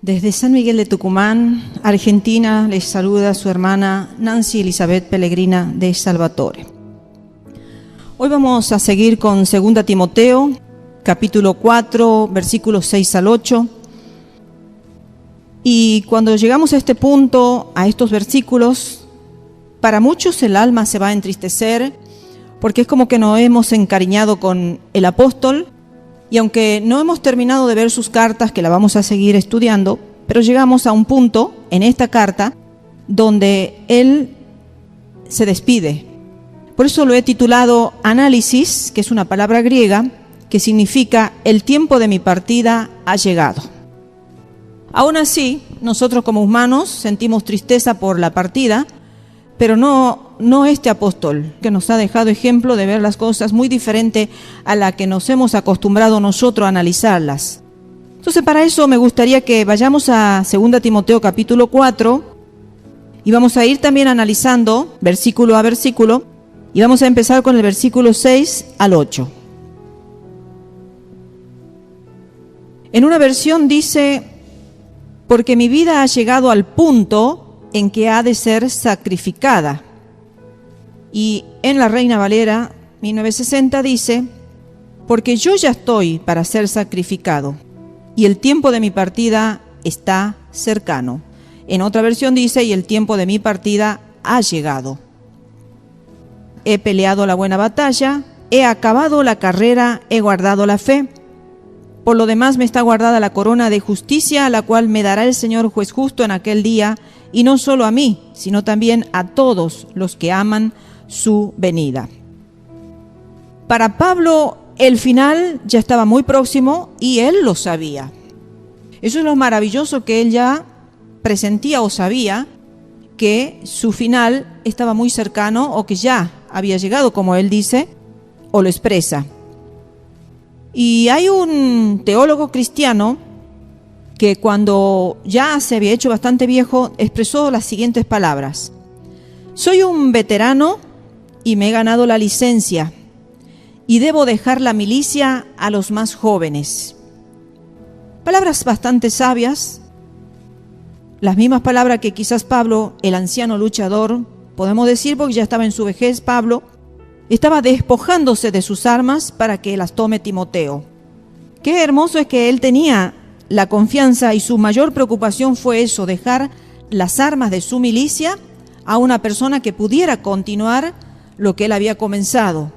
Desde San Miguel de Tucumán, Argentina, les saluda su hermana Nancy Elizabeth Pellegrina de Salvatore. Hoy vamos a seguir con 2 Timoteo, capítulo 4, versículos 6 al 8. Y cuando llegamos a este punto, a estos versículos, para muchos el alma se va a entristecer, porque es como que nos hemos encariñado con el apóstol, y aunque no hemos terminado de ver sus cartas, que la vamos a seguir estudiando, pero llegamos a un punto en esta carta donde él se despide. Por eso lo he titulado Análisis, que es una palabra griega, que significa el tiempo de mi partida ha llegado. Aún así, nosotros como humanos sentimos tristeza por la partida, pero no este apóstol, que nos ha dejado ejemplo de ver las cosas muy diferente a la que nos hemos acostumbrado nosotros a analizarlas. Entonces, para eso me gustaría que vayamos a 2 Timoteo capítulo 4 y vamos a ir también analizando versículo a versículo y vamos a empezar con el versículo 6 al 8. En una versión dice: porque mi vida ha llegado al punto en que ha de ser sacrificada. Y en la Reina Valera 1960 dice: porque yo ya estoy para ser sacrificado y el tiempo de mi partida está cercano. En otra versión dice: y el tiempo de mi partida ha llegado. He peleado la buena batalla, he acabado la carrera, he guardado la fe. Por lo demás me está guardada la corona de justicia, la cual me dará el Señor juez justo en aquel día, y no solo a mí, sino también a todos los que aman su venida. Para Pablo, el final ya estaba muy próximo y él lo sabía. Eso es lo maravilloso, que él ya presentía o sabía que su final estaba muy cercano o que ya había llegado, como él dice o lo expresa. Y hay un teólogo cristiano que cuando ya se había hecho bastante viejo expresó las siguientes palabras: soy un veterano y me he ganado la licencia y debo dejar la milicia a los más jóvenes. Palabras bastante sabias, las mismas palabras que quizás Pablo, el anciano luchador, podemos decir, porque ya estaba en su vejez, Pablo estaba despojándose de sus armas para que las tome Timoteo. Qué hermoso es que él tenía la confianza y su mayor preocupación fue eso, dejar las armas de su milicia a una persona que pudiera continuar lo que él había comenzado.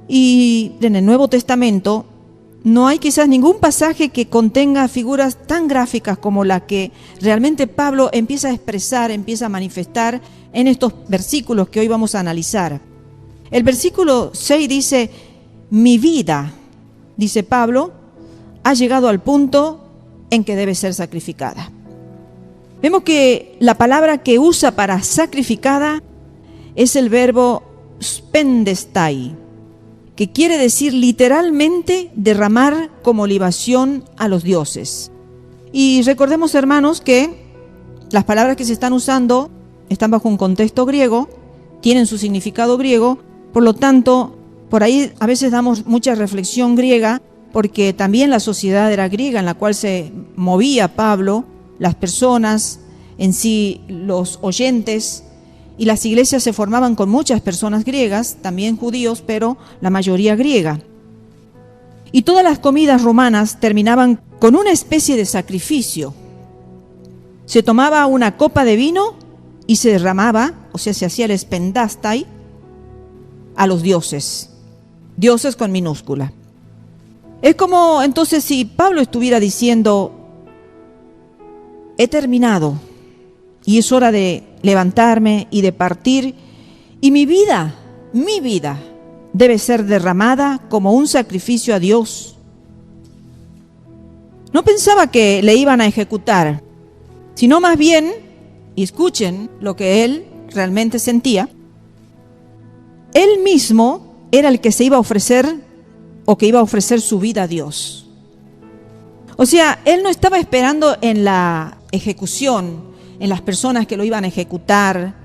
Y en el Nuevo Testamento no hay quizás ningún pasaje que contenga figuras tan gráficas como la que realmente Pablo empieza a expresar, empieza a manifestar en estos versículos que hoy vamos a analizar. El versículo 6 dice: mi vida, dice Pablo, ha llegado al punto en que debe ser sacrificada. Vemos que la palabra que usa para sacrificada es el verbo spendestai, que quiere decir literalmente derramar como libación a los dioses. Y recordemos, hermanos, que las palabras que se están usando están bajo un contexto griego, tienen su significado griego. Por lo tanto, por ahí a veces damos mucha reflexión griega, porque también la sociedad era griega en la cual se movía Pablo, las personas en sí, los oyentes, y las iglesias se formaban con muchas personas griegas, también judíos, pero la mayoría griega. Y todas las comidas romanas terminaban con una especie de sacrificio. Se tomaba una copa de vino y se derramaba, o sea, se hacía el spendastai, a los dioses con minúscula. Es como entonces si Pablo estuviera diciendo: he terminado y es hora de levantarme y de partir, y mi vida debe ser derramada como un sacrificio a Dios. No pensaba que le iban a ejecutar, sino más bien, y escuchen lo que él realmente sentía, él mismo era el que se iba a ofrecer o que iba a ofrecer su vida a Dios. O sea, él no estaba esperando en la ejecución, en las personas que lo iban a ejecutar,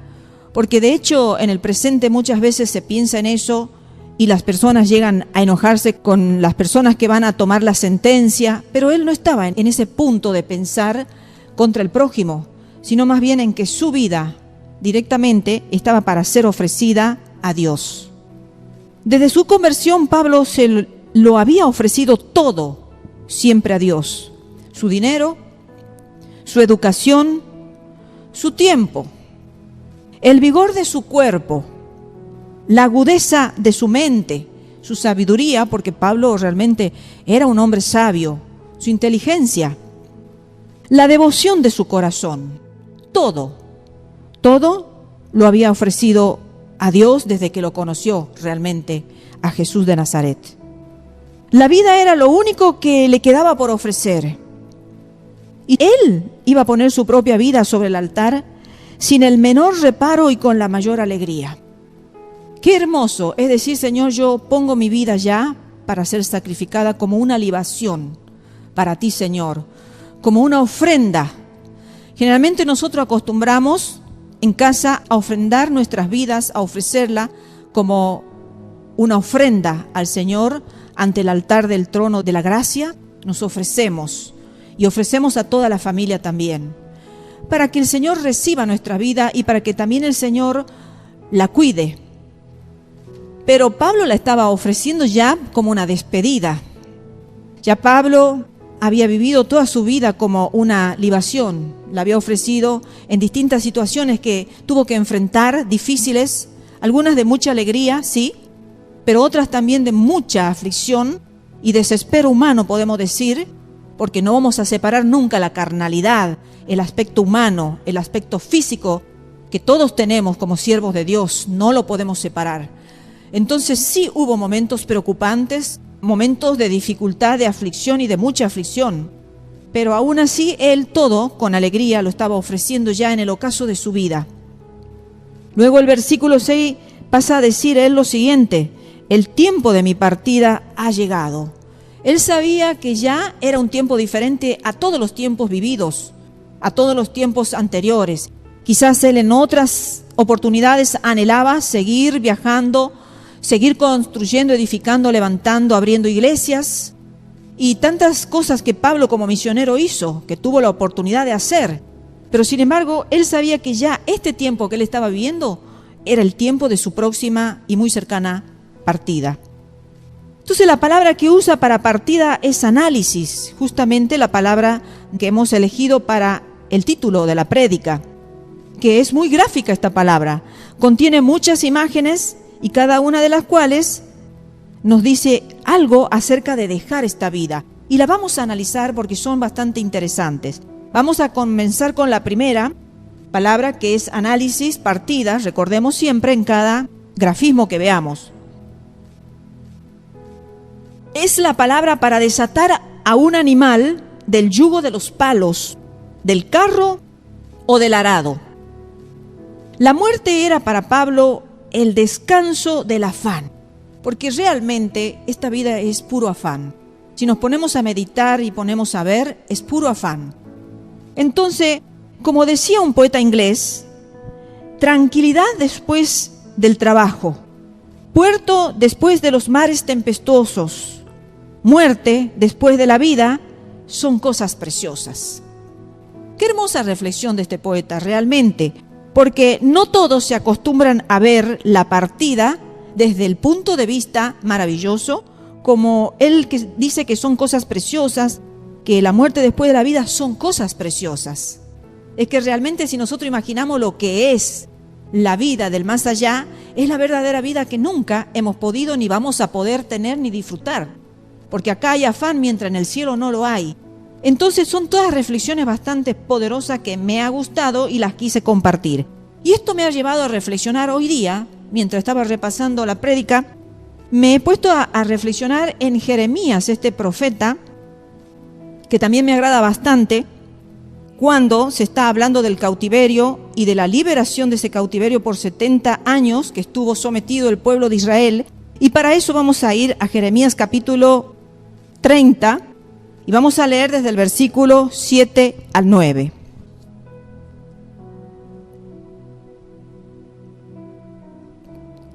porque de hecho en el presente muchas veces se piensa en eso y las personas llegan a enojarse con las personas que van a tomar la sentencia, pero él no estaba en ese punto de pensar contra el prójimo, sino más bien en que su vida directamente estaba para ser ofrecida a Dios. Desde su conversión, Pablo se lo había ofrecido todo siempre a Dios: su dinero, su educación, su tiempo, el vigor de su cuerpo, la agudeza de su mente, su sabiduría, porque Pablo realmente era un hombre sabio, su inteligencia, la devoción de su corazón. Todo lo había ofrecido a Dios desde que lo conoció realmente a Jesús de Nazaret. La vida era lo único que le quedaba por ofrecer. Y él iba a poner su propia vida sobre el altar sin el menor reparo y con la mayor alegría. Qué hermoso es decir: Señor, yo pongo mi vida ya para ser sacrificada como una libación para ti, Señor, como una ofrenda. Generalmente nosotros acostumbramos en casa a ofrendar nuestras vidas, a ofrecerla como una ofrenda al Señor ante el altar del trono de la gracia. Nos ofrecemos y ofrecemos a toda la familia también, para que el Señor reciba nuestra vida y para que también el Señor la cuide. Pero Pablo la estaba ofreciendo ya como una despedida. Ya Pablo había vivido toda su vida como una libación. La había ofrecido en distintas situaciones que tuvo que enfrentar, difíciles, algunas de mucha alegría, sí, pero otras también de mucha aflicción y desespero humano, podemos decir, porque no vamos a separar nunca la carnalidad, el aspecto humano, el aspecto físico que todos tenemos como siervos de Dios, no lo podemos separar. Entonces sí hubo momentos preocupantes, momentos de dificultad, de aflicción y de mucha aflicción, pero aún así él todo con alegría lo estaba ofreciendo ya en el ocaso de su vida. Luego el versículo 6 pasa a decir él lo siguiente: el tiempo de mi partida ha llegado. Él sabía que ya era un tiempo diferente a todos los tiempos vividos, a todos los tiempos anteriores. Quizás él en otras oportunidades anhelaba seguir viajando, seguir construyendo, edificando, levantando, abriendo iglesias y tantas cosas que Pablo como misionero hizo, que tuvo la oportunidad de hacer. Pero sin embargo, él sabía que ya este tiempo que él estaba viviendo era el tiempo de su próxima y muy cercana partida. Entonces la palabra que usa para partida es análisis, justamente la palabra que hemos elegido para el título de la prédica, que es muy gráfica esta palabra. Contiene muchas imágenes y cada una de las cuales nos dice algo acerca de dejar esta vida. Y la vamos a analizar porque son bastante interesantes. Vamos a comenzar con la primera palabra, que es análisis, partidas. Recordemos siempre en cada grafismo que veamos. Es la palabra para desatar a un animal del yugo de los palos, del carro o del arado. La muerte era para Pablo el descanso del afán, porque realmente esta vida es puro afán. Si nos ponemos a meditar y ponemos a ver, es puro afán. Entonces, como decía un poeta inglés, tranquilidad después del trabajo, puerto después de los mares tempestuosos, muerte después de la vida, son cosas preciosas. Qué hermosa reflexión de este poeta realmente, porque no todos se acostumbran a ver la partida desde el punto de vista maravilloso, como él que dice que son cosas preciosas, que la muerte después de la vida son cosas preciosas. Es que realmente si nosotros imaginamos lo que es la vida del más allá, es la verdadera vida que nunca hemos podido ni vamos a poder tener ni disfrutar, porque acá hay afán mientras en el cielo no lo hay. Entonces son todas reflexiones bastante poderosas que me ha gustado y las quise compartir. Y esto me ha llevado a reflexionar hoy día, mientras estaba repasando la prédica, me he puesto a reflexionar en Jeremías, este profeta, que también me agrada bastante, cuando se está hablando del cautiverio y de la liberación de ese cautiverio por 70 años que estuvo sometido el pueblo de Israel. Y para eso vamos a ir a Jeremías capítulo 30 y vamos a leer desde el versículo 7 al 9.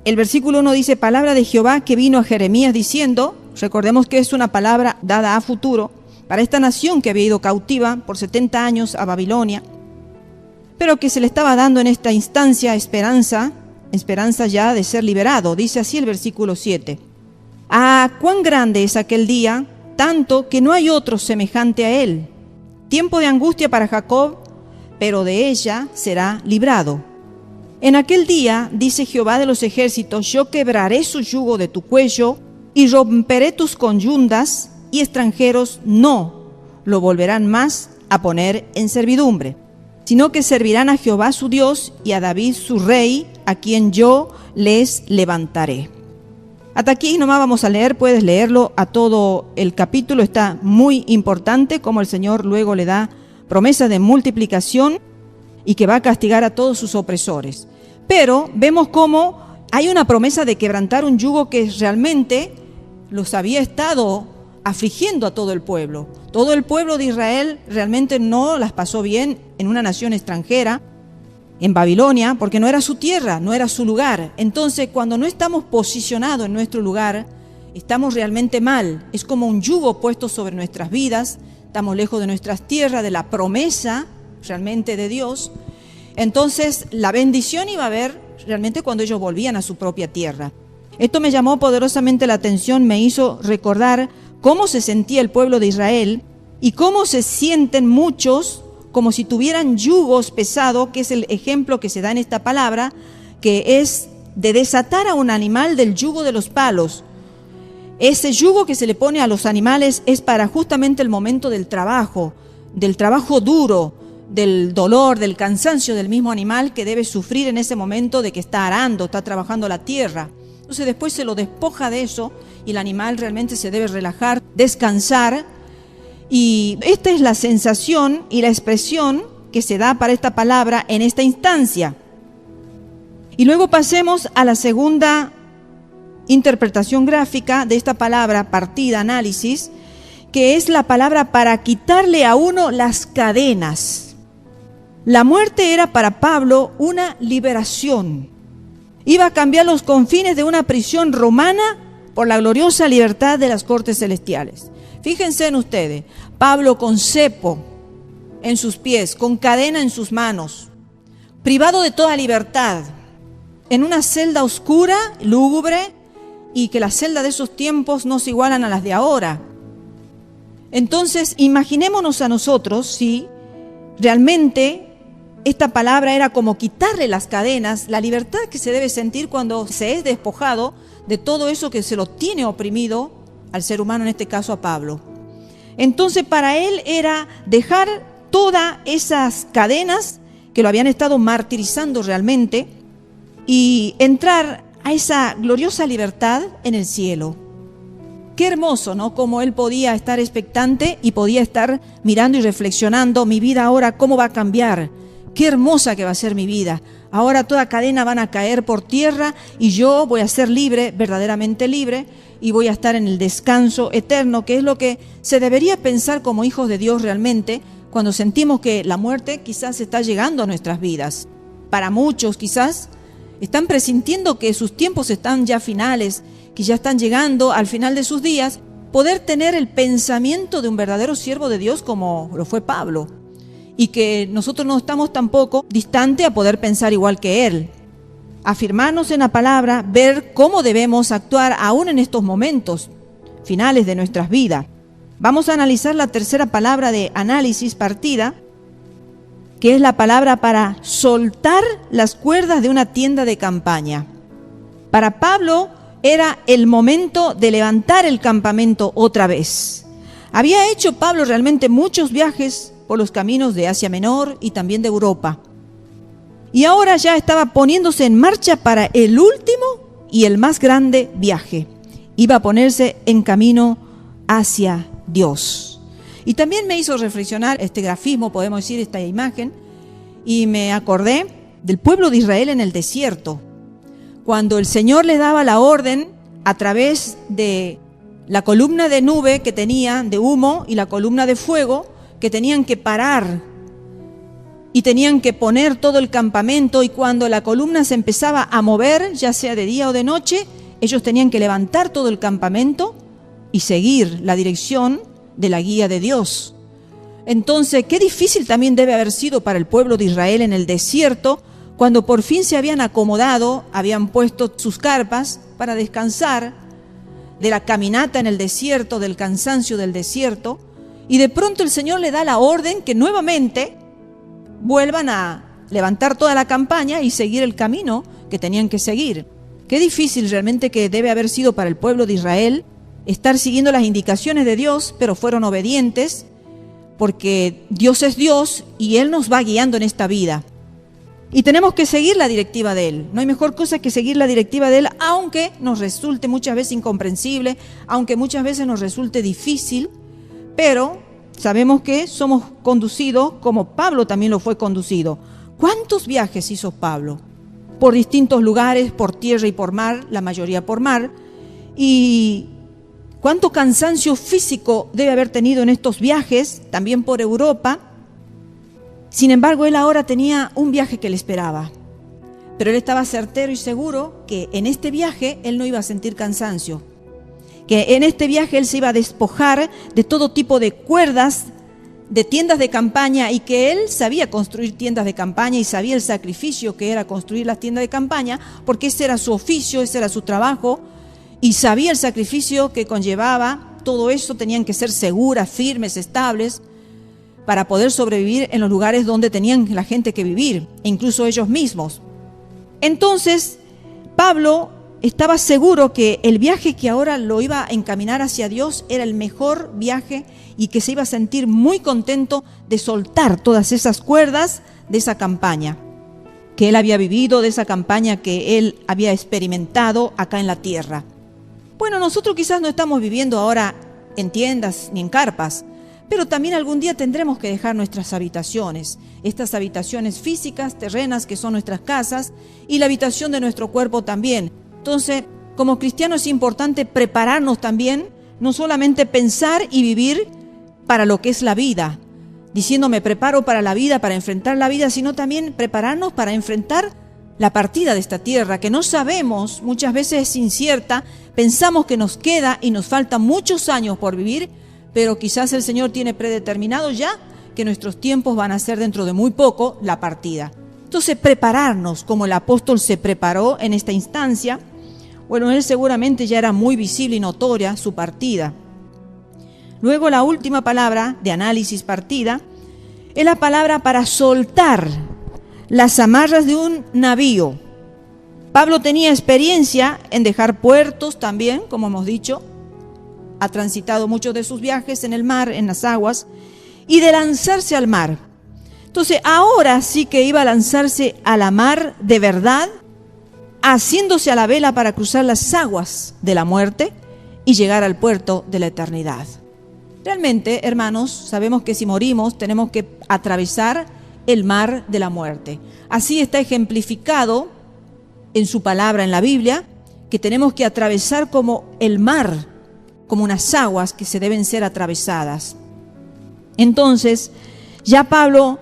El versículo 1 dice, palabra de Jehová que vino a Jeremías diciendo, recordemos que es una palabra dada a futuro, para esta nación que había ido cautiva por 70 años a Babilonia, pero que se le estaba dando en esta instancia esperanza ya de ser liberado. Dice así el versículo 7. Ah, cuán grande es aquel día, tanto que no hay otro semejante a él. Tiempo de angustia para Jacob, pero de ella será librado. En aquel día, dice Jehová de los ejércitos, yo quebraré su yugo de tu cuello y romperé tus conyundas, y extranjeros no lo volverán más a poner en servidumbre, sino que servirán a Jehová su Dios y a David su rey, a quien yo les levantaré. Hasta aquí nomás vamos a leer, puedes leerlo a todo el capítulo, está muy importante como el Señor luego le da promesa de multiplicación y que va a castigar a todos sus opresores. Pero vemos cómo hay una promesa de quebrantar un yugo que realmente los había estado afligiendo a todo el pueblo. Todo el pueblo de Israel realmente no las pasó bien en una nación extranjera, en Babilonia, porque no era su tierra, no era su lugar. Entonces, cuando no estamos posicionados en nuestro lugar, estamos realmente mal. Es como un yugo puesto sobre nuestras vidas, estamos lejos de nuestras tierras, de la promesa realmente de Dios. Entonces, la bendición iba a haber realmente cuando ellos volvían a su propia tierra. Esto me llamó poderosamente la atención, me hizo recordar cómo se sentía el pueblo de Israel y cómo se sienten muchos como si tuvieran yugos pesados, que es el ejemplo que se da en esta palabra, que es de desatar a un animal del yugo de los palos. Ese yugo que se le pone a los animales es para justamente el momento del trabajo duro, del dolor, del cansancio del mismo animal que debe sufrir en ese momento de que está arando, está trabajando la tierra. Entonces después se lo despoja de eso y el animal realmente se debe relajar, descansar. Y esta es la sensación y la expresión que se da para esta palabra en esta instancia. Y luego pasemos a la segunda interpretación gráfica de esta palabra, partida, análisis, que es la palabra para quitarle a uno las cadenas. La muerte era para Pablo una liberación. Iba a cambiar los confines de una prisión romana por la gloriosa libertad de las cortes celestiales. Fíjense en ustedes, Pablo con cepo en sus pies, con cadena en sus manos, privado de toda libertad, en una celda oscura, lúgubre, y que las celdas de esos tiempos no se igualan a las de ahora. Entonces, imaginémonos a nosotros si realmente esta palabra era como quitarle las cadenas, la libertad que se debe sentir cuando se es despojado de todo eso que se lo tiene oprimido al ser humano, en este caso a Pablo. Entonces para él era dejar todas esas cadenas que lo habían estado martirizando realmente y entrar a esa gloriosa libertad en el cielo. Qué hermoso, ¿no? Como él podía estar expectante y podía estar mirando y reflexionando, mi vida ahora, ¿cómo va a cambiar? Qué hermosa que va a ser mi vida. Ahora toda cadena van a caer por tierra y yo voy a ser libre, verdaderamente libre, y voy a estar en el descanso eterno, que es lo que se debería pensar como hijos de Dios realmente, cuando sentimos que la muerte quizás está llegando a nuestras vidas. Para muchos quizás están presintiendo que sus tiempos están ya finales, que ya están llegando al final de sus días, poder tener el pensamiento de un verdadero siervo de Dios como lo fue Pablo. Y que nosotros no estamos tampoco distantes a poder pensar igual que él. Afirmarnos en la palabra, ver cómo debemos actuar aún en estos momentos finales de nuestras vidas. Vamos a analizar la tercera palabra de análisis, partida, que es la palabra para soltar las cuerdas de una tienda de campaña. Para Pablo era el momento de levantar el campamento otra vez. Había hecho Pablo realmente muchos viajes por los caminos de Asia Menor y también de Europa. Y ahora ya estaba poniéndose en marcha para el último y el más grande viaje. Iba a ponerse en camino hacia Dios. Y también me hizo reflexionar este grafismo, podemos decir, esta imagen, y me acordé del pueblo de Israel en el desierto. Cuando el Señor les daba la orden a través de la columna de nube que tenían, de humo, y la columna de fuego, que tenían que parar y tenían que poner todo el campamento, y cuando la columna se empezaba a mover, ya sea de día o de noche, ellos tenían que levantar todo el campamento y seguir la dirección de la guía de Dios. Entonces, qué difícil también debe haber sido para el pueblo de Israel en el desierto, cuando por fin se habían acomodado, habían puesto sus carpas para descansar de la caminata en el desierto, del cansancio del desierto, y de pronto el Señor le da la orden que nuevamente vuelvan a levantar toda la campaña y seguir el camino que tenían que seguir. Qué difícil realmente que debe haber sido para el pueblo de Israel estar siguiendo las indicaciones de Dios, pero fueron obedientes, porque Dios es Dios y Él nos va guiando en esta vida. Y tenemos que seguir la directiva de Él. No hay mejor cosa que seguir la directiva de Él, aunque nos resulte muchas veces incomprensible, aunque muchas veces nos resulte difícil, pero sabemos que somos conducidos como Pablo también lo fue conducido. ¿Cuántos viajes hizo Pablo? Por distintos lugares, por tierra y por mar, la mayoría por mar. Y cuánto cansancio físico debe haber tenido en estos viajes, también por Europa. Sin embargo, él ahora tenía un viaje que le esperaba. Pero él estaba certero y seguro que en este viaje él no iba a sentir cansancio. Que en este viaje él se iba a despojar de todo tipo de cuerdas, de tiendas de campaña, y que él sabía construir tiendas de campaña y sabía el sacrificio que era construir las tiendas de campaña, porque ese era su oficio, ese era su trabajo, y sabía el sacrificio que conllevaba. Todo eso tenían que ser seguras, firmes, estables, para poder sobrevivir en los lugares donde tenían la gente que vivir, e incluso ellos mismos. Entonces, Pablo estaba seguro que el viaje que ahora lo iba a encaminar hacia Dios era el mejor viaje, y que se iba a sentir muy contento de soltar todas esas cuerdas de esa campaña que él había vivido, de esa campaña que él había experimentado acá en la tierra. Bueno, nosotros quizás no estamos viviendo ahora en tiendas ni en carpas, pero también algún día tendremos que dejar nuestras habitaciones, estas habitaciones físicas, terrenas, que son nuestras casas, y la habitación de nuestro cuerpo también. Entonces, como cristianos es importante prepararnos también, no solamente pensar y vivir para lo que es la vida, diciendo me preparo para la vida, para enfrentar la vida, sino también prepararnos para enfrentar la partida de esta tierra, que no sabemos, muchas veces es incierta, pensamos que nos queda y nos faltan muchos años por vivir, pero quizás el Señor tiene predeterminado ya que nuestros tiempos van a ser dentro de muy poco la partida. Entonces, prepararnos como el apóstol se preparó en esta instancia. Bueno, él seguramente ya era muy visible y notoria su partida. Luego, la última palabra de análisis partida es la palabra para soltar las amarras de un navío. Pablo tenía experiencia en dejar puertos también, como hemos dicho. Ha transitado muchos de sus viajes en el mar, en las aguas, y de lanzarse al mar. Entonces, ahora sí que iba a lanzarse a la mar de verdad, haciéndose a la vela para cruzar las aguas de la muerte y llegar al puerto de la eternidad. Realmente, hermanos, sabemos que si morimos tenemos que atravesar el mar de la muerte. Así está ejemplificado en su palabra en la Biblia, que tenemos que atravesar como el mar, como unas aguas que se deben ser atravesadas. Entonces, ya Pablo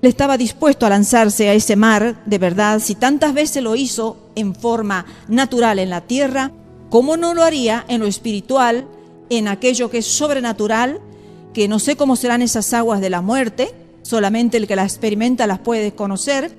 le estaba dispuesto a lanzarse a ese mar de verdad. Si tantas veces lo hizo en forma natural en la tierra, ¿cómo no lo haría en lo espiritual, en aquello que es sobrenatural, que no sé cómo serán esas aguas de la muerte? Solamente el que las experimenta las puede conocer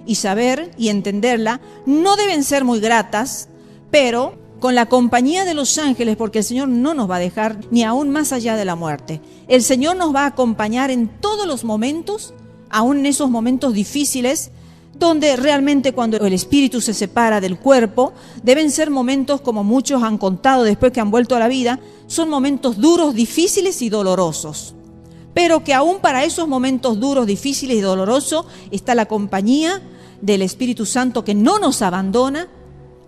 y saber y entenderla. No deben ser muy gratas, pero con la compañía de los ángeles, porque el Señor no nos va a dejar ni aún más allá de la muerte. El Señor nos va a acompañar en todos los momentos, aún en esos momentos difíciles, donde realmente cuando el espíritu se separa del cuerpo, deben ser momentos, como muchos han contado después que han vuelto a la vida, son momentos duros, difíciles y dolorosos. Pero que aún para esos momentos duros, difíciles y dolorosos está la compañía del Espíritu Santo, que no nos abandona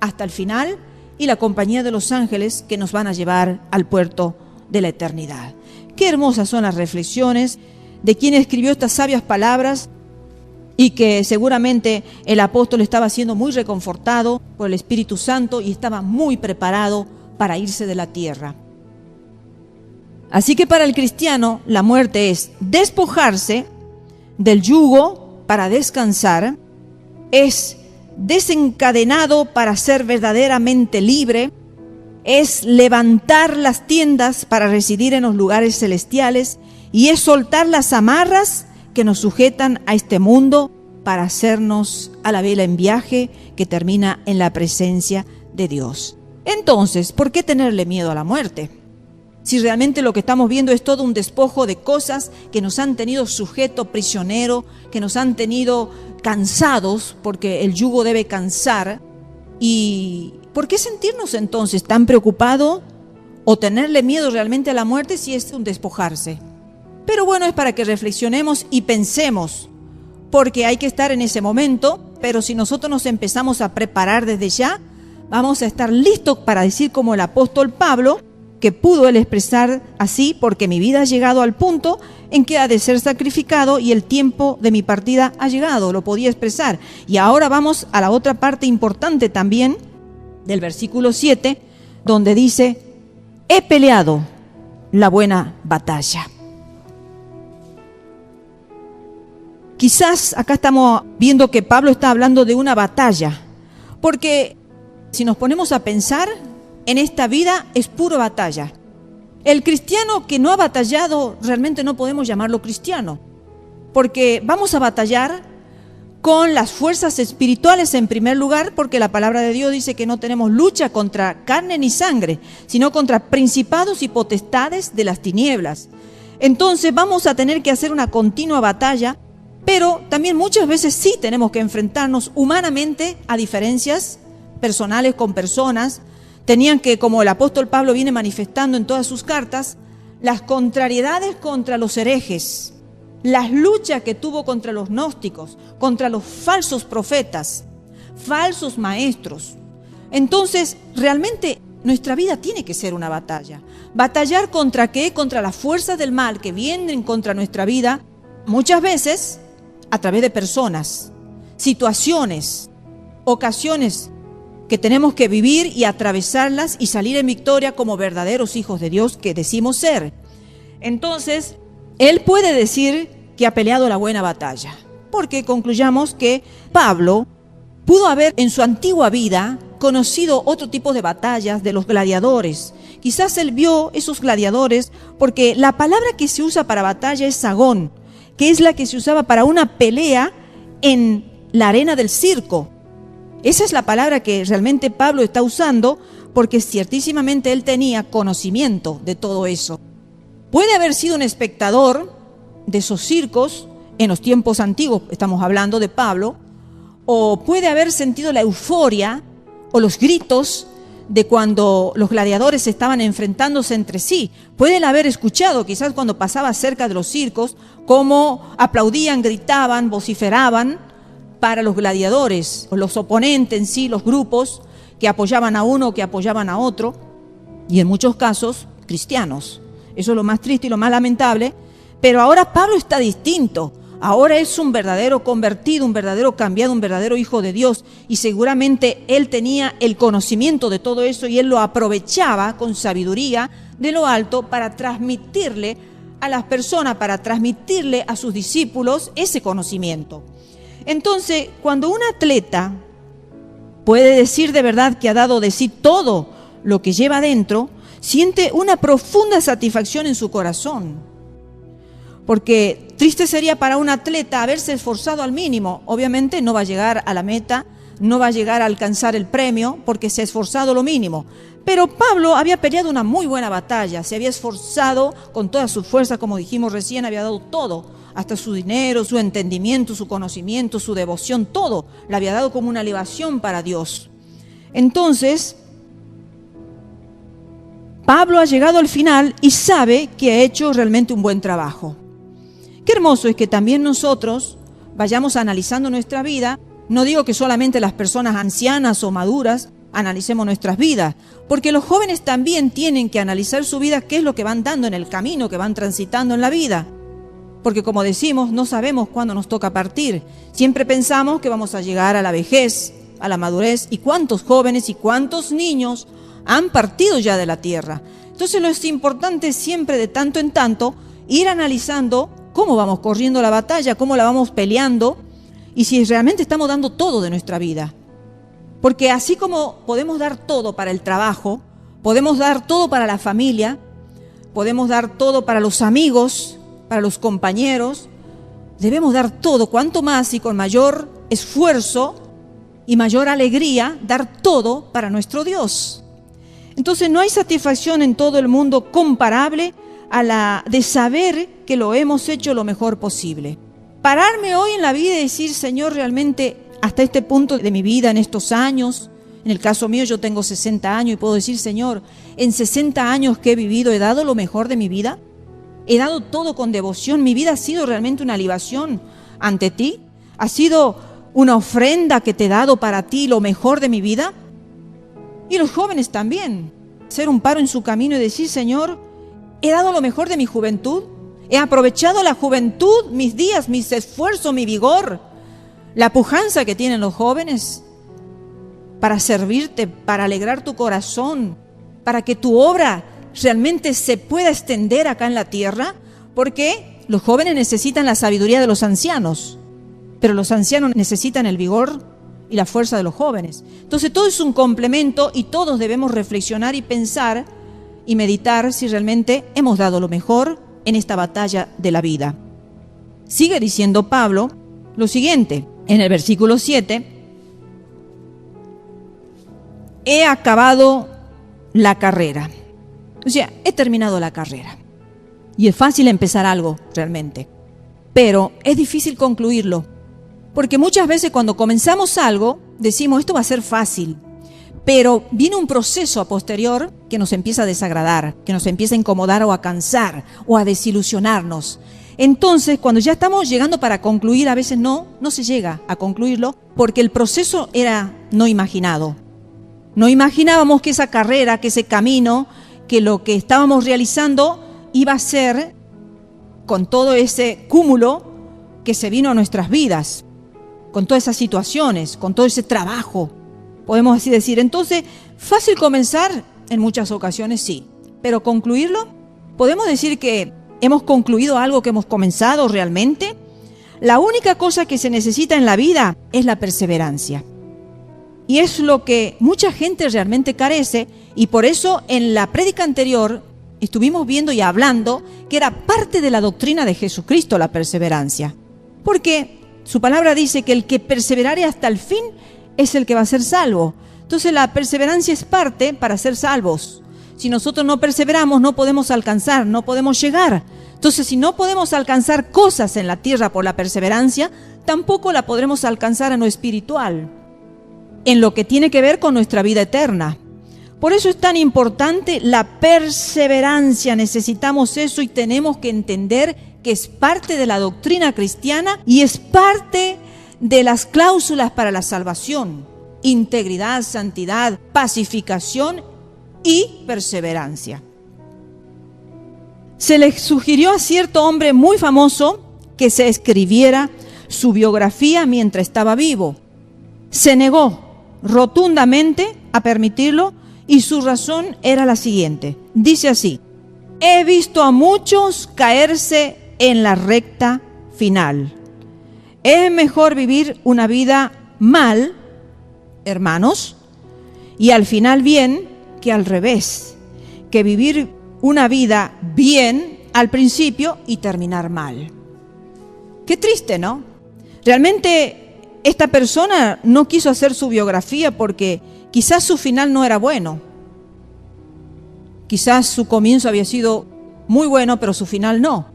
hasta el final, y la compañía de los ángeles que nos van a llevar al puerto de la eternidad. Qué hermosas son las reflexiones de quien escribió estas sabias palabras, y que seguramente el apóstol estaba siendo muy reconfortado por el Espíritu Santo y estaba muy preparado para irse de la tierra. Así que para el cristiano la muerte es despojarse del yugo para descansar, es desencadenado para ser verdaderamente libre, es levantar las tiendas para residir en los lugares celestiales y es soltar las amarras que nos sujetan a este mundo para hacernos a la vela en viaje que termina en la presencia de Dios. Entonces, ¿por qué tenerle miedo a la muerte? Si realmente lo que estamos viendo es todo un despojo de cosas que nos han tenido sujeto, prisionero, que nos han tenido cansados, porque el yugo debe cansar. ¿Y por qué sentirnos entonces tan preocupados o tenerle miedo realmente a la muerte si es un despojarse? Pero bueno, es para que reflexionemos y pensemos, porque hay que estar en ese momento, pero si nosotros nos empezamos a preparar desde ya, vamos a estar listos para decir como el apóstol Pablo, que pudo él expresar así, porque mi vida ha llegado al punto en que ha de ser sacrificado y el tiempo de mi partida ha llegado, lo podía expresar. Y ahora vamos a la otra parte importante también del versículo 7, donde dice, he peleado la buena batalla. Quizás acá estamos viendo que Pablo está hablando de una batalla, porque si nos ponemos a pensar, en esta vida es pura batalla. El cristiano que no ha batallado, realmente no podemos llamarlo cristiano, porque vamos a batallar con las fuerzas espirituales en primer lugar, porque la palabra de Dios dice que no tenemos lucha contra carne ni sangre, sino contra principados y potestades de las tinieblas. Entonces vamos a tener que hacer una continua batalla, pero también muchas veces sí tenemos que enfrentarnos humanamente a diferencias personales con personas. Tenían que, como el apóstol Pablo viene manifestando en todas sus cartas, las contrariedades contra los herejes, las luchas que tuvo contra los gnósticos, contra los falsos profetas, falsos maestros. Entonces, realmente nuestra vida tiene que ser una batalla. ¿Batallar contra qué? Contra las fuerzas del mal que vienen contra nuestra vida, muchas veces a través de personas, situaciones, ocasiones que tenemos que vivir y atravesarlas y salir en victoria como verdaderos hijos de Dios que decimos ser. Entonces, él puede decir que ha peleado la buena batalla, porque concluyamos que Pablo pudo haber en su antigua vida conocido otro tipo de batallas de los gladiadores. Quizás él vio esos gladiadores porque la palabra que se usa para batalla es sagón, que es la que se usaba para una pelea en la arena del circo. Esa es la palabra que realmente Pablo está usando porque ciertísimamente él tenía conocimiento de todo eso. Puede haber sido un espectador de esos circos en los tiempos antiguos, estamos hablando de Pablo, o puede haber sentido la euforia o los gritos de cuando los gladiadores estaban enfrentándose entre sí. Pueden haber escuchado quizás cuando pasaba cerca de los circos cómo aplaudían, gritaban, vociferaban para los gladiadores, o los oponentes en sí, los grupos que apoyaban a uno o que apoyaban a otro, y en muchos casos cristianos. Eso es lo más triste y lo más lamentable, pero ahora Pablo está distinto. Ahora es un verdadero convertido, un verdadero cambiado, un verdadero hijo de Dios, y seguramente él tenía el conocimiento de todo eso y él lo aprovechaba con sabiduría de lo alto para transmitirle a las personas, para transmitirle a sus discípulos ese conocimiento. Entonces, cuando un atleta puede decir de verdad que ha dado de sí todo lo que lleva adentro, siente una profunda satisfacción en su corazón. Porque triste sería para un atleta haberse esforzado al mínimo. Obviamente no va a llegar a la meta, no va a llegar a alcanzar el premio porque se ha esforzado lo mínimo. Pero Pablo había peleado una muy buena batalla, se había esforzado con toda su fuerza, como dijimos recién, había dado todo. Hasta su dinero, su entendimiento, su conocimiento, su devoción, todo le había dado como una libación para Dios. Entonces, Pablo ha llegado al final y sabe que ha hecho realmente un buen trabajo. Qué hermoso es que también nosotros vayamos analizando nuestra vida. No digo que solamente las personas ancianas o maduras analicemos nuestras vidas, porque los jóvenes también tienen que analizar su vida, qué es lo que van dando en el camino, que van transitando en la vida. Porque como decimos, no sabemos cuándo nos toca partir. Siempre pensamos que vamos a llegar a la vejez, a la madurez, y cuántos jóvenes y cuántos niños han partido ya de la tierra. Entonces lo es importante siempre de tanto en tanto ir analizando cómo vamos corriendo la batalla, cómo la vamos peleando y si realmente estamos dando todo de nuestra vida. Porque así como podemos dar todo para el trabajo, podemos dar todo para la familia, podemos dar todo para los amigos, para los compañeros, debemos dar todo, cuanto más y con mayor esfuerzo y mayor alegría, dar todo para nuestro Dios. Entonces no hay satisfacción en todo el mundo comparable a la de saber que lo hemos hecho lo mejor posible. Pararme hoy en la vida y decir, Señor, realmente hasta este punto de mi vida, en estos años, en el caso mío yo tengo 60 años y puedo decir, Señor, en 60 años que he vivido, ¿he dado lo mejor de mi vida? ¿He dado todo con devoción? ¿Mi vida ha sido realmente una libación ante ti? ¿Ha sido una ofrenda que te he dado para ti lo mejor de mi vida? Y los jóvenes también, hacer un paro en su camino y decir, Señor, ¿he dado lo mejor de mi juventud? ¿He aprovechado la juventud, mis días, mis esfuerzos, mi vigor, la pujanza que tienen los jóvenes para servirte, para alegrar tu corazón, para que tu obra realmente se pueda extender acá en la tierra? Porque los jóvenes necesitan la sabiduría de los ancianos, pero los ancianos necesitan el vigor y la fuerza de los jóvenes. Entonces todo es un complemento y todos debemos reflexionar y pensar y meditar si realmente hemos dado lo mejor en esta batalla de la vida. Sigue diciendo Pablo lo siguiente, en el versículo 7, he acabado la carrera. O sea, he terminado la carrera. Y es fácil empezar algo realmente, pero es difícil concluirlo. Porque muchas veces cuando comenzamos algo, decimos, esto va a ser fácil. Pero viene un proceso a posterior que nos empieza a desagradar, que nos empieza a incomodar o a cansar o a desilusionarnos. Entonces, cuando ya estamos llegando para concluir, a veces no se llega a concluirlo porque el proceso era no imaginado. No imaginábamos que esa carrera, que ese camino, que lo que estábamos realizando iba a ser con todo ese cúmulo que se vino a nuestras vidas, con todas esas situaciones, con todo ese trabajo, podemos así decir. Entonces, fácil comenzar en muchas ocasiones, sí, pero concluirlo, podemos decir que hemos concluido algo que hemos comenzado realmente. La única cosa que se necesita en la vida es la perseverancia. Y es lo que mucha gente realmente carece, y por eso en la prédica anterior estuvimos viendo y hablando que era parte de la doctrina de Jesucristo la perseverancia. Porque su palabra dice que el que perseverare hasta el fin es el que va a ser salvo. Entonces la perseverancia es parte para ser salvos. Si nosotros no perseveramos, no podemos alcanzar, no podemos llegar. Entonces, si no podemos alcanzar cosas en la tierra por la perseverancia, tampoco la podremos alcanzar en lo espiritual, en lo que tiene que ver con nuestra vida eterna. Por eso es tan importante la perseverancia. Necesitamos eso y tenemos que entender que es parte de la doctrina cristiana y es parte de las cláusulas para la salvación: integridad, santidad, pacificación y perseverancia. Se le sugirió a cierto hombre muy famoso que se escribiera su biografía mientras estaba vivo. Se negó rotundamente a permitirlo y su razón era la siguiente. Dice así: he visto a muchos caerse en la recta final. Es mejor vivir una vida mal, hermanos, y al final bien, que al revés, que vivir una vida bien al principio y terminar mal. Qué triste, ¿no? Realmente esta persona no quiso hacer su biografía porque quizás su final no era bueno. Quizás su comienzo había sido muy bueno, pero su final no.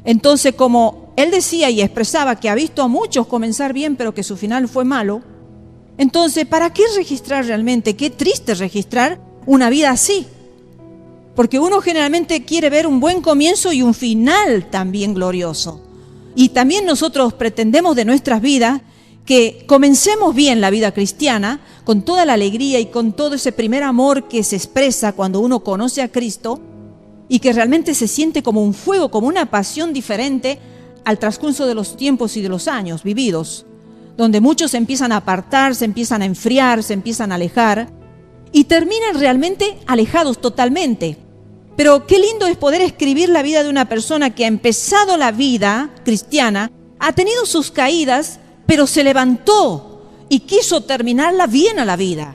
Entonces, como él decía y expresaba que ha visto a muchos comenzar bien, pero que su final fue malo, entonces, ¿para qué registrar realmente? Qué triste registrar una vida así. Porque uno generalmente quiere ver un buen comienzo y un final también glorioso. Y también nosotros pretendemos de nuestras vidas que comencemos bien la vida cristiana, con toda la alegría y con todo ese primer amor que se expresa cuando uno conoce a Cristo, y que realmente se siente como un fuego, como una pasión diferente al transcurso de los tiempos y de los años vividos, donde muchos se empiezan a apartar, se empiezan a enfriar, se empiezan a alejar, y terminan realmente alejados totalmente, Pero qué lindo es poder escribir la vida de una persona que ha empezado la vida cristiana, ha tenido sus caídas, pero se levantó y quiso terminarla bien a la vida.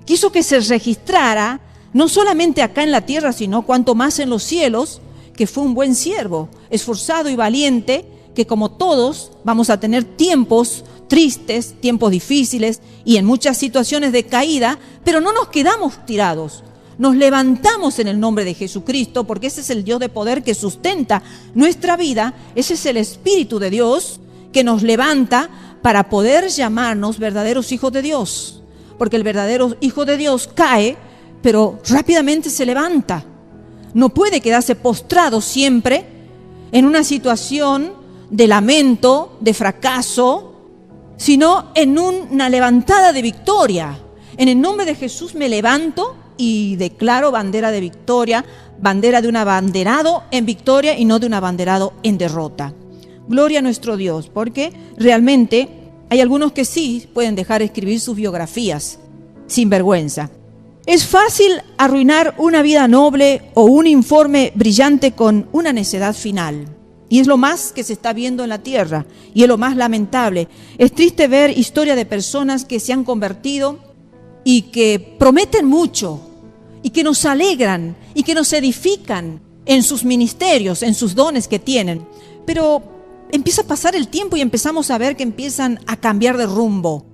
Quiso que se registrara, no solamente acá en la tierra, sino cuanto más en los cielos, que fue un buen siervo, esforzado y valiente, que como todos vamos a tener tiempos tristes, tiempos difíciles y en muchas situaciones de caída, pero no nos quedamos tirados. Nos levantamos en el nombre de Jesucristo, porque ese es el Dios de poder que sustenta nuestra vida. Ese es el Espíritu de Dios que nos levanta para poder llamarnos verdaderos hijos de Dios. Porque el verdadero hijo de Dios cae, pero rápidamente se levanta. No puede quedarse postrado siempre en una situación de lamento, de fracaso, sino en una levantada de victoria. En el nombre de Jesús me levanto y declaro bandera de victoria, bandera de un abanderado en victoria y no de un abanderado en derrota. Gloria a nuestro Dios, porque realmente hay algunos que sí pueden dejar escribir sus biografías sin vergüenza. Es fácil arruinar una vida noble o un informe brillante con una necedad final. Y es lo más que se está viendo en la tierra y es lo más lamentable. Es triste ver historia de personas que se han convertido y que prometen mucho y que nos alegran y que nos edifican en sus ministerios, en sus dones que tienen. Pero empieza a pasar el tiempo y empezamos a ver que empiezan a cambiar de rumbo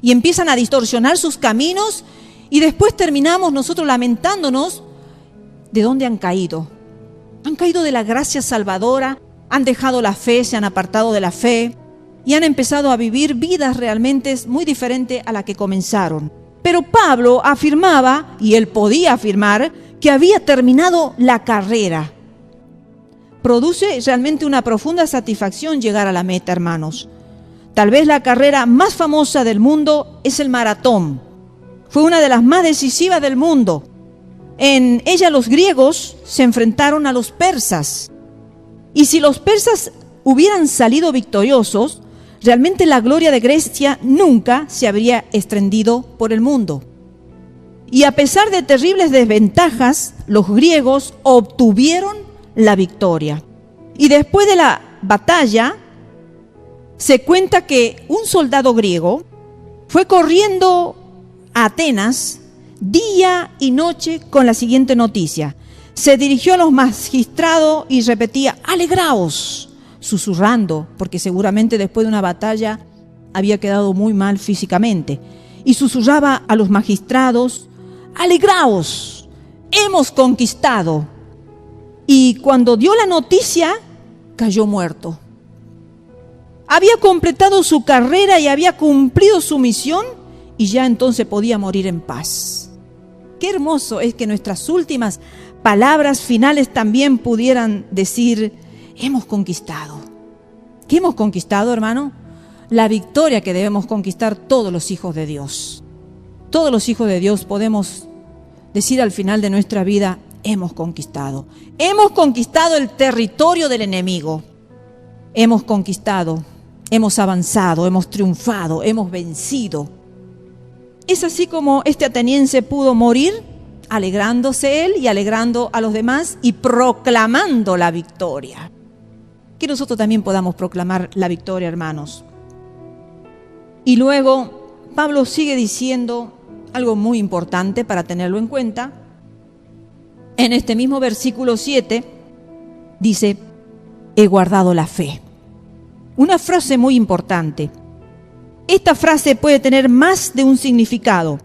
y empiezan a distorsionar sus caminos y después terminamos nosotros lamentándonos de dónde han caído. Han caído de la gracia salvadora, han dejado la fe, se han apartado de la fe y han empezado a vivir vidas realmente muy diferentes a la que comenzaron. Pero Pablo afirmaba, y él podía afirmar, que había terminado la carrera. Produce realmente una profunda satisfacción llegar a la meta, hermanos. Tal vez la carrera más famosa del mundo es el maratón. Fue una de las más decisivas del mundo. En ella los griegos se enfrentaron a los persas. Y si los persas hubieran salido victoriosos, realmente la gloria de Grecia nunca se habría extendido por el mundo. Y a pesar de terribles desventajas, los griegos obtuvieron la victoria. Y después de la batalla, se cuenta que un soldado griego fue corriendo a Atenas día y noche con la siguiente noticia. Se dirigió a los magistrados y repetía: alegraos, susurrando, porque seguramente después de una batalla había quedado muy mal físicamente. Y susurraba a los magistrados: alegraos, hemos conquistado. Y cuando dio la noticia, cayó muerto. Había completado su carrera y había cumplido su misión y ya entonces podía morir en paz. Qué hermoso es que nuestras últimas palabras finales también pudieran decir: hemos conquistado. ¿Qué hemos conquistado, hermano? La victoria que debemos conquistar todos los hijos de Dios. Todos los hijos de Dios podemos decir al final de nuestra vida: hemos conquistado. Hemos conquistado el territorio del enemigo. Hemos conquistado, hemos avanzado, hemos triunfado, hemos vencido. Es así como este ateniense pudo morir, alegrándose él y alegrando a los demás y proclamando la victoria. Que nosotros también podamos proclamar la victoria, hermanos. Y luego Pablo sigue diciendo algo muy importante para tenerlo en cuenta. En este mismo versículo 7 dice: he guardado la fe. Una frase muy importante. Esta frase puede tener más de un significado.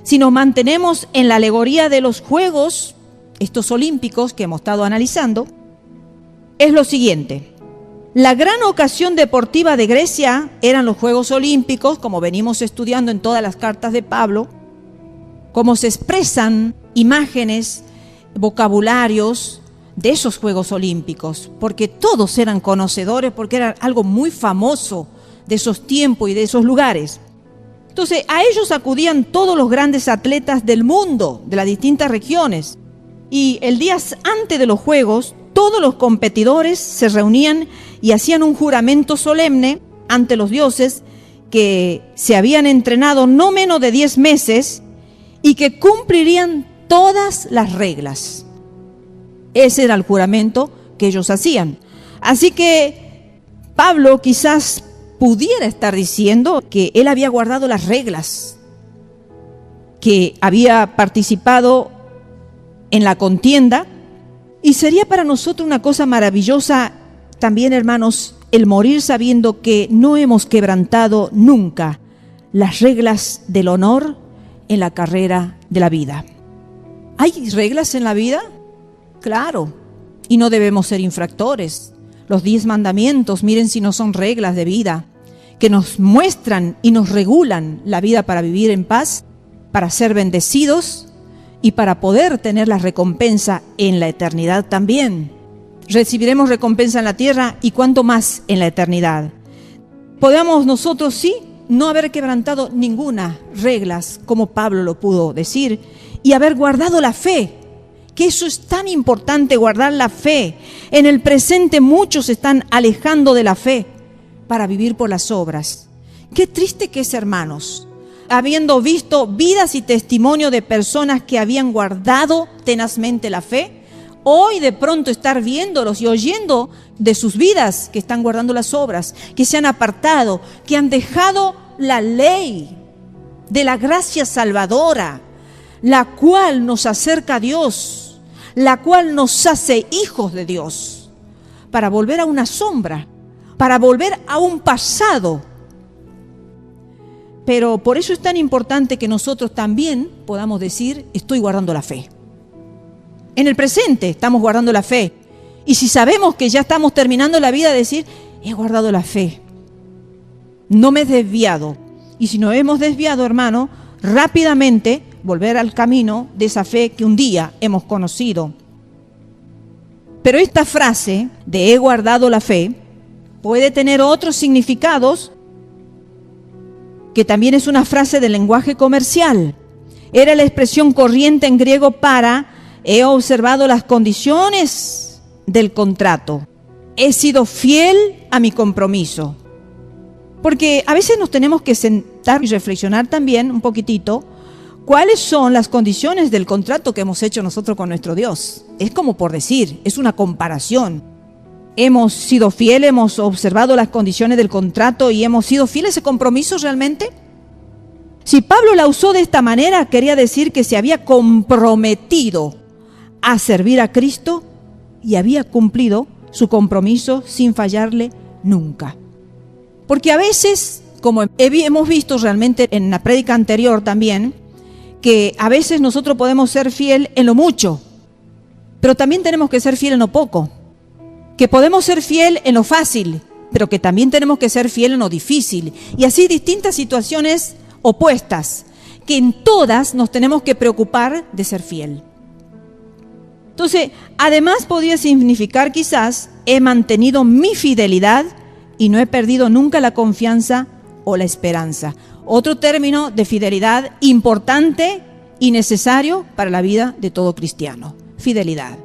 Si nos mantenemos en la alegoría de los Juegos, estos olímpicos que hemos estado analizando, es lo siguiente. La gran ocasión deportiva de Grecia eran los Juegos Olímpicos, como venimos estudiando en todas las cartas de Pablo, cómo se expresan imágenes, vocabularios de esos Juegos Olímpicos, porque todos eran conocedores, porque era algo muy famoso de esos tiempos y de esos lugares. Entonces, a ellos acudían todos los grandes atletas del mundo, de las distintas regiones. Y el día antes de los Juegos, todos los competidores se reunían y hacían un juramento solemne ante los dioses que se habían entrenado no menos de 10 meses y que cumplirían todas las reglas. Ese era el juramento que ellos hacían. Así que Pablo quizás pudiera estar diciendo que él había guardado las reglas, que había participado en la contienda, y sería para nosotros una cosa maravillosa también, hermanos, el morir sabiendo que no hemos quebrantado nunca las reglas del honor en la carrera de la vida. ¿Hay reglas en la vida? Claro, y no debemos ser infractores. Los 10 mandamientos, miren si no son reglas de vida, que nos muestran y nos regulan la vida para vivir en paz, para ser bendecidos y para poder tener la recompensa en la eternidad también. Recibiremos recompensa en la tierra y cuánto más en la eternidad. Podemos nosotros, sí, no haber quebrantado ninguna reglas, como Pablo lo pudo decir, y haber guardado la fe, que eso es tan importante, guardar la fe. En el presente muchos se están alejando de la fe para vivir por las obras. Qué triste que es, hermanos, habiendo visto vidas y testimonio de personas que habían guardado tenazmente la fe, hoy de pronto estar viéndolos y oyendo de sus vidas que están guardando las obras, que se han apartado, que han dejado la ley de la gracia salvadora, la cual nos acerca a Dios, la cual nos hace hijos de Dios, para volver a una sombra, para volver a un pasado. Pero por eso es tan importante que nosotros también podamos decir, estoy guardando la fe. En el presente estamos guardando la fe. Y si sabemos que ya estamos terminando la vida, decir, he guardado la fe. No me he desviado. Y si nos hemos desviado, hermano, rápidamente volver al camino de esa fe que un día hemos conocido. Pero esta frase de he guardado la fe puede tener otros significados, que también es una frase del lenguaje comercial. Era la expresión corriente en griego para he observado las condiciones del contrato. He sido fiel a mi compromiso. Porque a veces nos tenemos que sentar y reflexionar también un poquitito cuáles son las condiciones del contrato que hemos hecho nosotros con nuestro Dios. Es como por decir, es una comparación. ¿Hemos sido fieles, hemos observado las condiciones del contrato y hemos sido fieles a ese compromiso realmente? Si Pablo la usó de esta manera, quería decir que se había comprometido a servir a Cristo y había cumplido su compromiso sin fallarle nunca. Porque a veces, como hemos visto realmente en la prédica anterior también, que a veces nosotros podemos ser fiel en lo mucho, pero también tenemos que ser fiel en lo poco. Que podemos ser fiel en lo fácil, pero que también tenemos que ser fiel en lo difícil. Y así distintas situaciones opuestas, que en todas nos tenemos que preocupar de ser fiel. Entonces, además podría significar quizás, he mantenido mi fidelidad y no he perdido nunca la confianza o la esperanza. Otro término de fidelidad importante y necesario para la vida de todo cristiano. Fidelidad.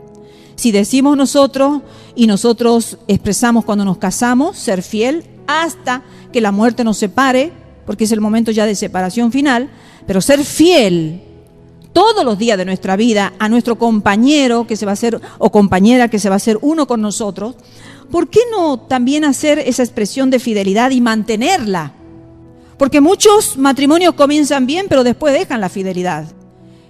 Si decimos nosotros y nosotros expresamos cuando nos casamos, ser fiel hasta que la muerte nos separe, porque es el momento ya de separación final, pero ser fiel todos los días de nuestra vida a nuestro compañero que se va a hacer o compañera que se va a hacer uno con nosotros, ¿por qué no también hacer esa expresión de fidelidad y mantenerla? Porque muchos matrimonios comienzan bien, pero después dejan la fidelidad.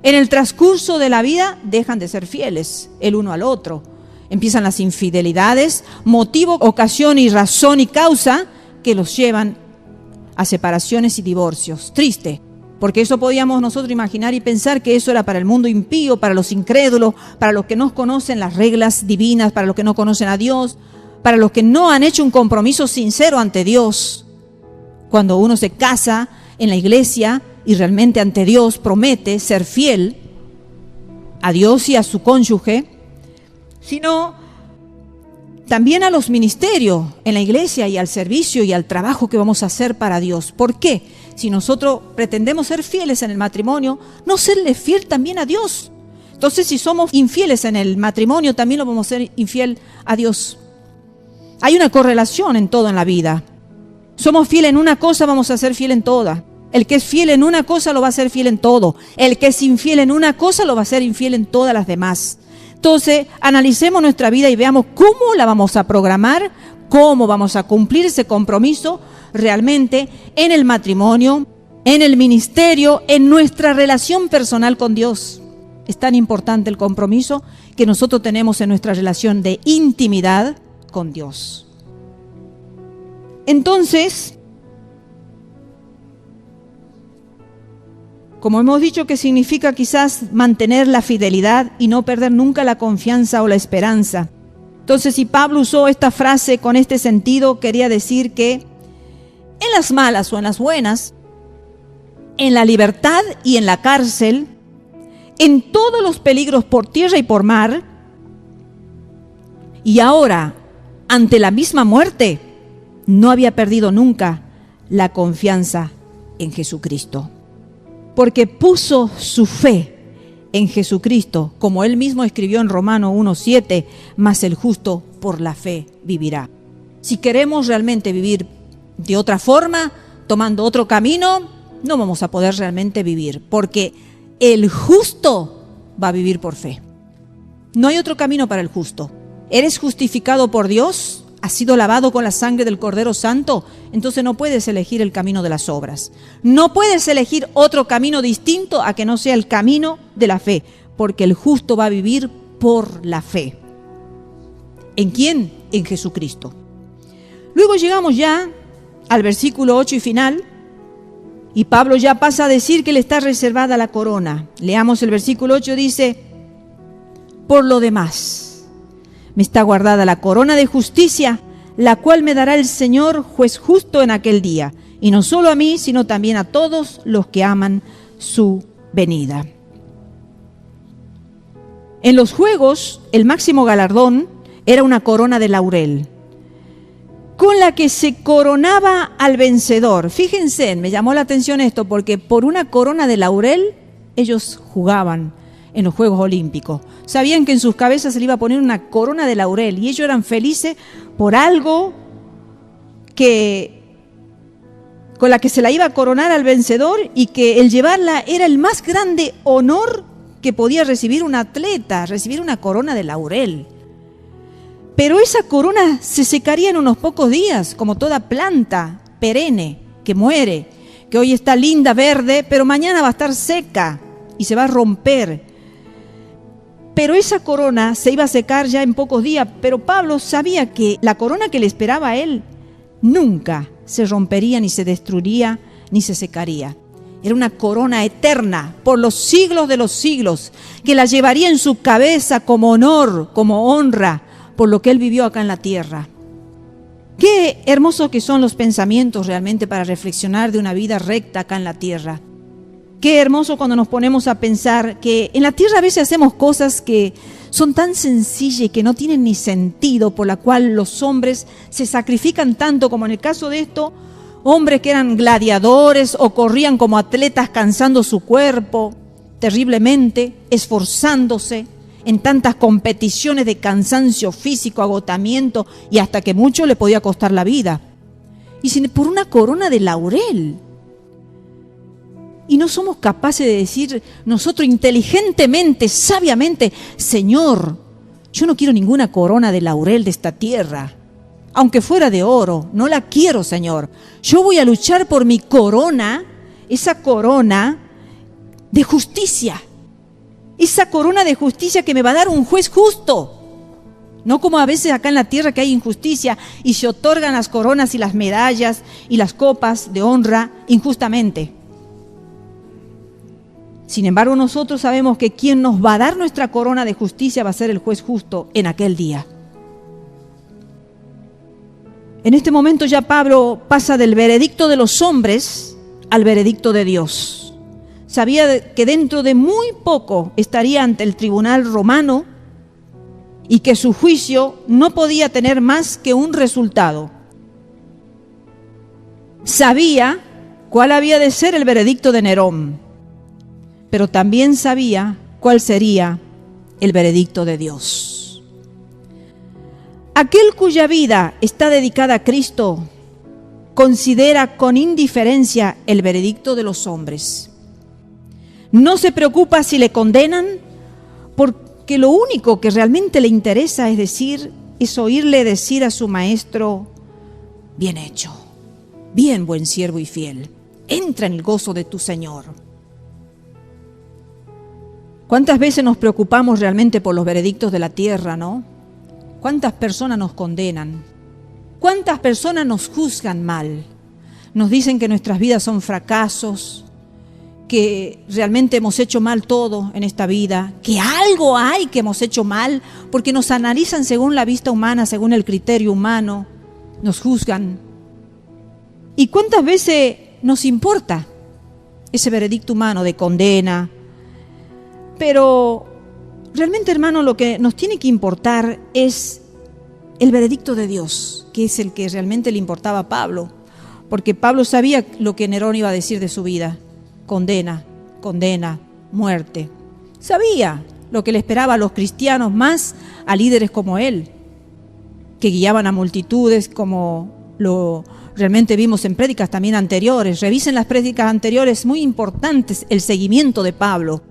En el transcurso de la vida dejan de ser fieles el uno al otro. Empiezan las infidelidades, motivo, ocasión y razón y causa que los llevan a separaciones y divorcios. Triste, porque eso podíamos nosotros imaginar y pensar que eso era para el mundo impío, para los incrédulos, para los que no conocen las reglas divinas, para los que no conocen a Dios, para los que no han hecho un compromiso sincero ante Dios. Cuando uno se casa en la iglesia y realmente ante Dios promete ser fiel a Dios y a su cónyuge, sino también a los ministerios en la iglesia y al servicio y al trabajo que vamos a hacer para Dios. ¿Por qué? Si nosotros pretendemos ser fieles en el matrimonio, no serle fiel también a Dios. Entonces, si somos infieles en el matrimonio, también lo vamos a ser infiel a Dios. Hay una correlación en todo en la vida. Somos fieles en una cosa, vamos a ser fiel en toda. El que es fiel en una cosa lo va a ser fiel en todo. El que es infiel en una cosa lo va a ser infiel en todas las demás. Entonces, analicemos nuestra vida y veamos cómo la vamos a programar, cómo vamos a cumplir ese compromiso realmente en el matrimonio, en el ministerio, en nuestra relación personal con Dios. Es tan importante el compromiso que nosotros tenemos en nuestra relación de intimidad con Dios. Entonces, como hemos dicho, que significa quizás mantener la fidelidad y no perder nunca la confianza o la esperanza. Entonces, si Pablo usó esta frase con este sentido, quería decir que en las malas o en las buenas, en la libertad y en la cárcel, en todos los peligros por tierra y por mar, y ahora, ante la misma muerte, no había perdido nunca la confianza en Jesucristo. Porque puso su fe en Jesucristo, como él mismo escribió en Romanos 1:7, mas el justo por la fe vivirá. Si queremos realmente vivir de otra forma, tomando otro camino, no vamos a poder realmente vivir, porque el justo va a vivir por fe. No hay otro camino para el justo. Eres justificado por Dios, has sido lavado con la sangre del Cordero Santo, entonces no puedes elegir el camino de las obras. No puedes elegir otro camino distinto a que no sea el camino de la fe, porque el justo va a vivir por la fe. ¿En quién? En Jesucristo. Luego llegamos ya al versículo 8 y final, y Pablo ya pasa a decir que le está reservada la corona. Leamos el versículo 8, dice: por lo demás, me está guardada la corona de justicia, la cual me dará el Señor, juez justo, en aquel día, y no solo a mí, sino también a todos los que aman su venida. En los juegos, el máximo galardón era una corona de laurel, con la que se coronaba al vencedor. Fíjense, me llamó la atención esto, porque por una corona de laurel ellos jugaban en los Juegos Olímpicos. Sabían que en sus cabezas se le iba a poner una corona de laurel y ellos eran felices por algo con la que se la iba a coronar al vencedor, y que el llevarla era el más grande honor que podía recibir un atleta, recibir una corona de laurel. Pero esa corona se secaría en unos pocos días, como toda planta perenne que muere, que hoy está linda, verde, pero mañana va a estar seca y se va a romper. Pero esa corona se iba a secar ya en pocos días, pero Pablo sabía que la corona que le esperaba a él nunca se rompería, ni se destruiría, ni se secaría. Era una corona eterna por los siglos de los siglos, que la llevaría en su cabeza como honor, como honra, por lo que él vivió acá en la tierra. Qué hermosos que son los pensamientos realmente para reflexionar de una vida recta acá en la tierra. Qué hermoso cuando nos ponemos a pensar que en la tierra a veces hacemos cosas que son tan sencillas y que no tienen ni sentido, por la cual los hombres se sacrifican tanto, como en el caso de esto, hombres que eran gladiadores o corrían como atletas cansando su cuerpo terriblemente, esforzándose en tantas competiciones de cansancio físico, agotamiento, y hasta que mucho le podía costar la vida. Y sin por una corona de laurel. Y no somos capaces de decir nosotros inteligentemente, sabiamente: Señor, yo no quiero ninguna corona de laurel de esta tierra, aunque fuera de oro, no la quiero, Señor. Yo voy a luchar por mi corona, esa corona de justicia, esa corona de justicia que me va a dar un juez justo. No como a veces acá en la tierra que hay injusticia y se otorgan las coronas y las medallas y las copas de honra injustamente. Sin embargo, nosotros sabemos que quien nos va a dar nuestra corona de justicia va a ser el juez justo en aquel día. En este momento ya Pablo pasa del veredicto de los hombres al veredicto de Dios. Sabía que dentro de muy poco estaría ante el tribunal romano y que su juicio no podía tener más que un resultado. Sabía cuál había de ser el veredicto de Nerón, pero también sabía cuál sería el veredicto de Dios. Aquel cuya vida está dedicada a Cristo considera con indiferencia el veredicto de los hombres. No se preocupa si le condenan, que lo único que realmente le interesa es oírle decir a su maestro: bien hecho, bien buen siervo y fiel, entra en el gozo de tu Señor. ¿Cuántas veces nos preocupamos realmente por los veredictos de la tierra, no? ¿Cuántas personas nos condenan? ¿Cuántas personas nos juzgan mal? Nos dicen que nuestras vidas son fracasos, que realmente hemos hecho mal todo en esta vida, que algo hay que hemos hecho mal, porque nos analizan según la vista humana, según el criterio humano, nos juzgan. ¿Y cuántas veces nos importa ese veredicto humano de condena? Pero realmente, hermano, lo que nos tiene que importar es el veredicto de Dios, que es el que realmente le importaba a Pablo, porque Pablo sabía lo que Nerón iba a decir de su vida: condena, condena, muerte. Sabía lo que le esperaba a los cristianos, más a líderes como él, que guiaban a multitudes, como lo realmente vimos en prédicas también anteriores. Revisen las prédicas anteriores, muy importantes el seguimiento de Pablo,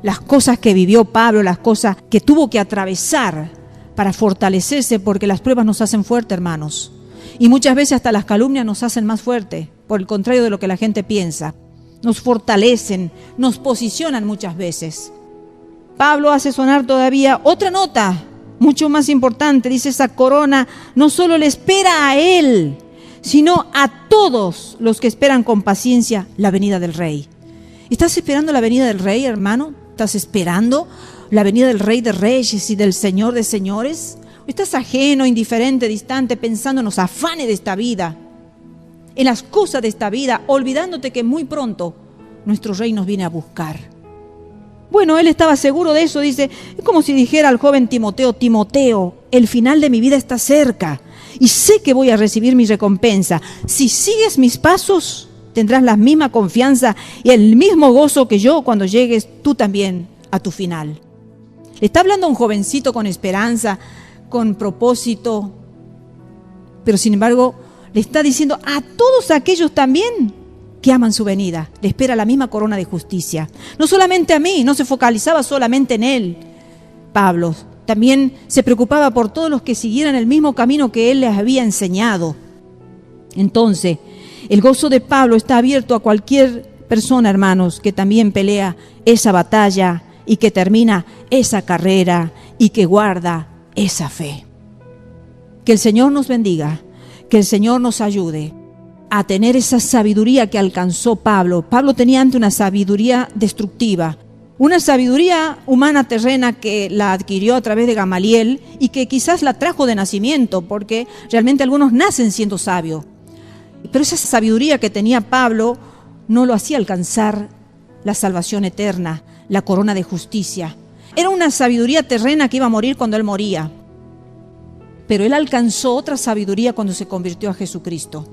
las cosas que vivió Pablo, las cosas que tuvo que atravesar para fortalecerse, porque las pruebas nos hacen fuertes, hermanos. Y muchas veces hasta las calumnias nos hacen más fuertes, por el contrario de lo que la gente piensa. Nos fortalecen, nos posicionan muchas veces. Pablo hace sonar todavía otra nota, mucho más importante. Dice: esa corona no solo le espera a él, sino a todos los que esperan con paciencia la venida del Rey. ¿Estás esperando la venida del Rey, hermano? ¿Estás esperando la venida del Rey de Reyes y del Señor de Señores? ¿O estás ajeno, indiferente, distante, pensando en los afanes de esta vida, en las cosas de esta vida, olvidándote que muy pronto nuestro Rey nos viene a buscar? Bueno, él estaba seguro de eso. Dice, es como si dijera al joven Timoteo: Timoteo, el final de mi vida está cerca y sé que voy a recibir mi recompensa. Si sigues mis pasos, tendrás la misma confianza y el mismo gozo que yo cuando llegues tú también a tu final. Le está hablando a un jovencito con esperanza, con propósito, pero sin embargo le está diciendo a todos aquellos también que aman su venida, le espera la misma corona de justicia. No solamente a mí, no se focalizaba solamente en él, Pablo, también se preocupaba por todos los que siguieran el mismo camino que él les había enseñado. Entonces, el gozo de Pablo está abierto a cualquier persona, hermanos, que también pelea esa batalla y que termina esa carrera y que guarda esa fe. Que el Señor nos bendiga, que el Señor nos ayude a tener esa sabiduría que alcanzó Pablo. Pablo tenía antes una sabiduría destructiva, una sabiduría humana terrena que la adquirió a través de Gamaliel y que quizás la trajo de nacimiento, porque realmente algunos nacen siendo sabios. Pero esa sabiduría que tenía Pablo no lo hacía alcanzar la salvación eterna, la corona de justicia. Era una sabiduría terrena que iba a morir cuando él moría. Pero él alcanzó otra sabiduría cuando se convirtió a Jesucristo.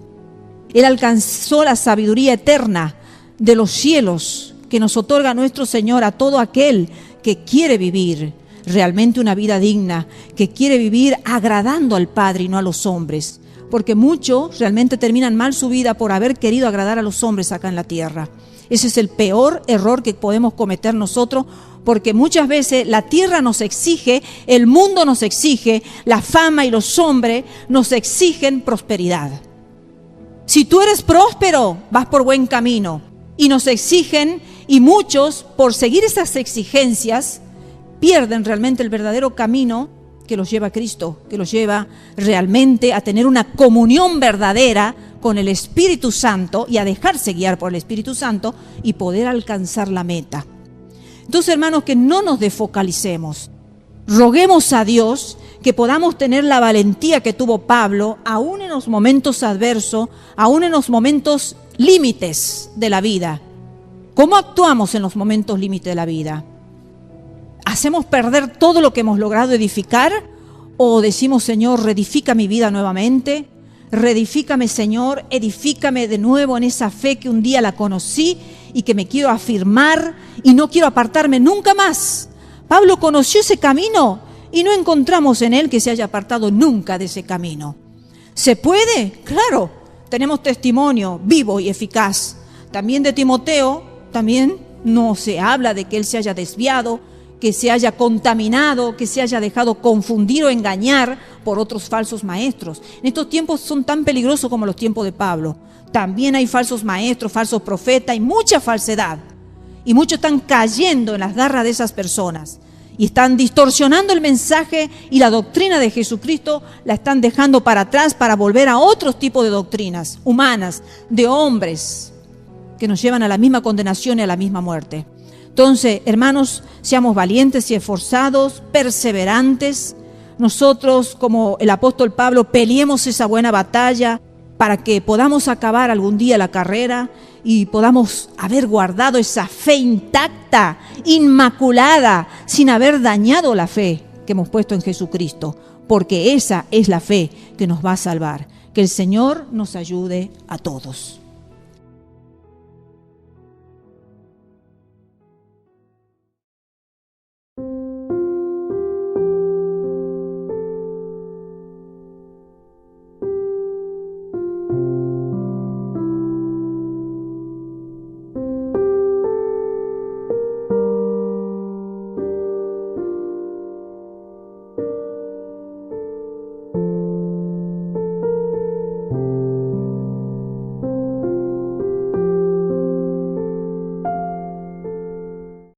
Él alcanzó la sabiduría eterna de los cielos que nos otorga nuestro Señor a todo aquel que quiere vivir realmente una vida digna, que quiere vivir agradando al Padre y no a los hombres. Porque muchos realmente terminan mal su vida por haber querido agradar a los hombres acá en la tierra. Ese es el peor error que podemos cometer nosotros, porque muchas veces la tierra nos exige, el mundo nos exige, la fama y los hombres nos exigen prosperidad. Si tú eres próspero, vas por buen camino. Y nos exigen, y muchos, por seguir esas exigencias, pierden realmente el verdadero camino que los lleva a Cristo, que los lleva realmente a tener una comunión verdadera con el Espíritu Santo y a dejarse guiar por el Espíritu Santo y poder alcanzar la meta. Entonces, hermanos, que no nos desfocalicemos. Roguemos a Dios que podamos tener la valentía que tuvo Pablo, aún en los momentos adversos, aún en los momentos límites de la vida. ¿Cómo actuamos en los momentos límites de la vida? ¿Hacemos perder todo lo que hemos logrado edificar? ¿O decimos, Señor, reedifica mi vida nuevamente? Reedifícame, Señor, edifícame de nuevo en esa fe que un día la conocí y que me quiero afirmar y no quiero apartarme nunca más. Pablo conoció ese camino y no encontramos en él que se haya apartado nunca de ese camino. ¿Se puede? Claro, tenemos testimonio vivo y eficaz. También de Timoteo, también no se habla de que él se haya desviado, que se haya contaminado, que se haya dejado confundir o engañar por otros falsos maestros. En estos tiempos son tan peligrosos como los tiempos de Pablo. También hay falsos maestros, falsos profetas y mucha falsedad. Y muchos están cayendo en las garras de esas personas. Y están distorsionando el mensaje y la doctrina de Jesucristo, la están dejando para atrás para volver a otros tipos de doctrinas humanas, de hombres, que nos llevan a la misma condenación y a la misma muerte. Entonces, hermanos, seamos valientes y esforzados, perseverantes. Nosotros, como el apóstol Pablo, peleemos esa buena batalla para que podamos acabar algún día la carrera y podamos haber guardado esa fe intacta, inmaculada, sin haber dañado la fe que hemos puesto en Jesucristo, porque esa es la fe que nos va a salvar. Que el Señor nos ayude a todos.